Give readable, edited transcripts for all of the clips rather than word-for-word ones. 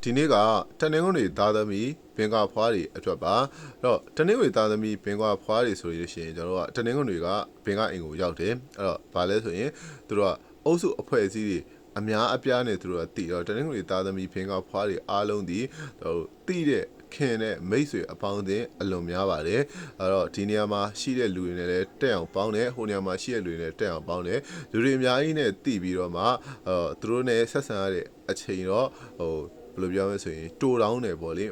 ဒီနေ့ကတနင်္ဂနွေသားသမီးဘင်္ဂါဖွားတွေအတွက်ပါအဲ့တော့တနင်္ဂနွေသားသမီးဘင်္ဂါဖွားတွေဆိုလို့ရှိရင်ကျွန်တော်တို့ကတနင်္ဂနွေကဘင်္ဂါအိမ်ကိုရောက်တယ်အဲ့တော့ဘာလဲဆိုရင်သူတို့ကအုပ်စုအဖွဲ့အစည်းတွေအများအပြားနဲ့သူတို့ကတည်တော့တနင်္ဂနွေသားသမီးဘင်္ဂါဖွားတွေအားလုံးဒီတည်တဲ့ခင်တဲ့မိတ်ဆွေအပေါင်းအသင်းအလွန်များပါတယ်အဲ့တော့ဒီနေရာမှာရှိတဲ့လူတွေနဲ့လည်းတက်အောင်ပေါင်းတယ်ဟိုနေရာမှာရှိတဲ့လူတွေနဲ့တက်အောင်ပေါင်းတယ်လူတွေအများကြီးနဲ့တည်ပြီးတော့မှသူတို့နဲ့ဆက်ဆံရတဲ့အချိန်တော့ဘယ်လိုပြောမလဲဆိုရင်တိုးတောင်းတယ်ပေါ့လေ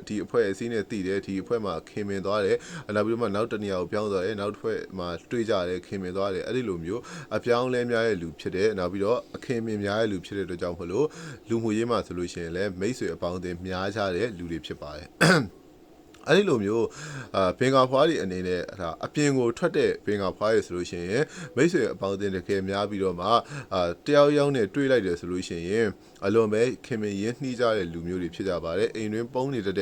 ဒီအဖွဲ့အစည်းနဲ့တည်တယ်ဒီအဖွဲ့မှာခင်မင်သွားတယ်နောက်ပြီးတော့မှနောက်တနေရာကိုပြောင်းသွားတယ်နောက်တစ်ဖွဲ့မှာတွေ့ကြတယ်ခင်မင်သွားတယ်အဲ့ဒီလိုမျိုးအပြောင်းလဲများတဲ့လူဖြစ်တယ်နောက်ပြီးတော့အခင်မင်များတဲ့လူဖြစ်တဲ့အတွက်ကြောင့်မလို့လူမှုရေးမှာဆိုလို့ရှိရင်လည်းမိတ်ဆွေအပေါင်းအသင်းများကြတဲ့လူတွေဖြစ်ပါတယ်အဲ့ဒီလိုမျိုးဘင်္ဂါဖွားတွေအနေနဲ့အပြင်ကိုထွက်တဲ့ဘင်္ဂါဖွားတွေဆိုလို့ရှိရင်မိတ်ဆွေအပေါင်းအသင်းတကယ်များပြီးတော့မှတယောက်ယောက်နဲ့တွေ့လိုက်တယ်ဆိုလို့ရှိရင်အလွန်ပဲခင်မင်ရင်းနှီးကြတဲ့လူမျိုးတွေဖြစ်ကြပါတယ်အိမ်တွင်းပုံနေတဲ့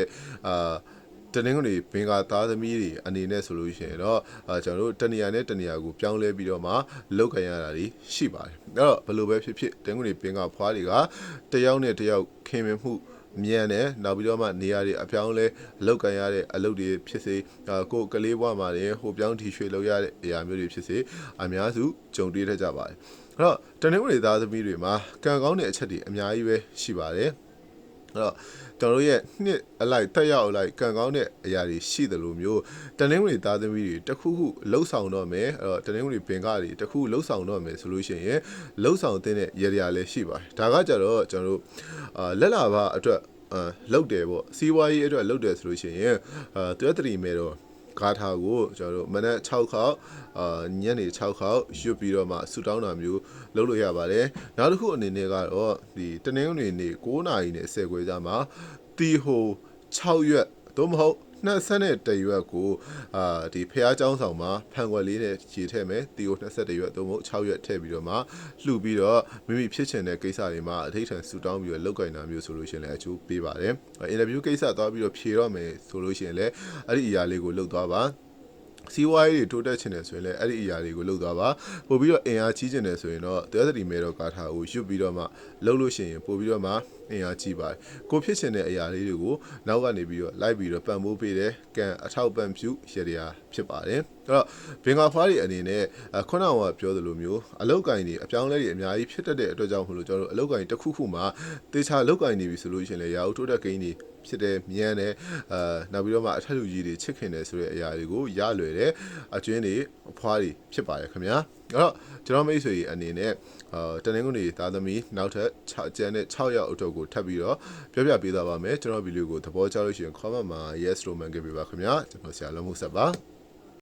တနင်္ဂနွေဘင်္ဂါသားသမီးတွေအနေနဲ့ဆိုလို့ရှိရင်တော့ကျွန်တော်တို့တနေရာနဲ့တနေရာကိုပြောင်းလဲပြီးတော့မှလောက်ခံရတာတွေရှိပါတယ်အဲ့တော့ဘယ်လိုပဲဖြစ်ဖြစ်တနင်္ဂနွေဘင်္ဂါဖွားတွေကတယောက်နဲ့တယောက်ခင်မင်မှုမြန်တယ်နောက်ပြီးတော့မှနေရာတွေအပြောင်းလဲလောက်ကန်ရတဲ့အလုပ်တွေဖြစ်စေကိုယ်ကလေးဘဝမှာလည်းဟိုပြောင်းထီရွှေလောက်ရတဲ့အရာမျိုးတွေဖြစ်စေအများစုကြုံတွေ့တတ်ကြပါတယ်အဲ့တော့တနင်္ဂနွေသားသမီးတွေမှာကံကောင်းတဲ့အချက်တွေအများကြီးပဲရှိပါတယ်အဲ့တော့ကျွန်တော်တို့ရဲ့နှစ်အလိုက်တက်ရောက်အလိုက်ကံကောင်းတဲ့အရာတွေရှိတယ်လို့မျိုးတနင်္ဂနွေသားသမီးတွေတခုခုလှုပ်ဆောင်တော့မယ်အဲ့တော့တနင်္ဂနွေဘင်္ဂါတွေတခုလှုပ်ဆောင်တော့မယ်ဆိုလို့ရှိရင်လှုပ်ဆောင်တဲ့ရရလည်းရှိပါတယ်ဒါကကြတော့ကျွန်တော်တို့လက်လာပါအတွက်လောက်တယ်ပေါ့စီးပွားရေးအတွက်လောက်တယ်ဆိုလို့ရှိရင်သူတတိမဲ့တော့ဂါထာကိုကျွန်တော်တို့မနက်6ခေါက်ညနေ6ခေါက်ရွတ်ပြီးတော့မှဆူတောင်းတာမျိုးလုပ်လို့ရပါတယ်နောက်တစ်ခုအနေနဲ့ကတော့ဒီတနင်္ဂနွေနေ့9နာရီနဲ့10ခွဲကြာမှာတီဟို6ရွက်သို့မဟုတ်21ရွက်ကိုဒီဖះเจ้าဆောင်မှာဖန်ခွက်လေးနဲ့ခြေထည့်မယ်တီကို21ရွက်သို့မဟုတ်6ရွက်ထည့်ပြီးတော့မှလှူပြီးတော့မိမိဖြစ်ချင်တဲ့ကိစ္စတွေမှာအထိတ်ထန်ဆူတောင်းပြီးတော့လောက်ကင်တာမျိုးဆိုလို့ရှိရင်လည်းအကျိုးပေးပါတယ်အင်တာဗျူးကိစ္စသွားပြီးတော့ဖြေတော့မယ်ဆိုလို့ရှိရင်လည်းအဲ့ဒီအရာလေးကိုလုပ်သွားပါစီးပွားရေးတွေတိုးတက်ချင်တယ်ဆိုရင်လည်းအဲ့ဒီအရာတွေကိုလုပ်သွားပါပို့ပြီးတော့အင်အားကြီးချင်တယ်ဆိုရင်တော့တရားသတိမဲတော့ကာထာကိုရွတ်ပြီးတော့မှလုပ်လို့ရှိရင်ပို့ပြီးတော့မှအင်အားကြီးပါတယ်ကိုဖြစ်ချင်တဲ့အရာလေးတွေကိုနောက်ကနေပြီးတော့လိုက်ပြီးတော့ပံ့ပိုးပေးတယ်ကံအထောက်ပံ့ပြုရတရားဖြစ်ပါတယ်အဲ့တော့ဘင်္ဂါဖွားတွေအနေနဲ့ခုနကပြောသလိုမျိုးအလောက်ကင်တွေအပြောင်းလဲတွေအများကြီးဖြစ်တတ်တဲ့အတွက်ကြောင့်မလို့ကျွန်တော်တို့အလောက်ကင်တစ်ခုခုမှာတေချာလောက်ကင်နေပြီဆိုလို့ရှိရင်လည်းရာဟုတိုးတက်ကိန်းတွေဖြစ်တယ်မြန်တယ်နောက်ပြီးတော့မှအထက်လူကြီးတွေချစ်ခင်တယ်ဆိုတဲ့အရာတွေကိုရလွယ်တယ်အကျွင်းတွေအဖွားတွေဖြစ်ပါတယ်ခင်ဗျာအဲ့တော့ကျွန်တော်မိတ်ဆွေအနေနဲ့တနင်္ဂနွေသားသမီးနောက်ထပ်ကျန်တဲ့6ရောက်အတော့ကိုထပ်ပြီးတော့ပြောပြပေးသွားပါမယ်ကျွန်တော်ဗီဒီယိုကိုသဘောကျလို့ရှိရင် comment မှာ yes လို့မှန်ခဲ့ပေးပါခင်ဗျာကျွန်တော်ဆရာလုံးမှုဆက်ပါ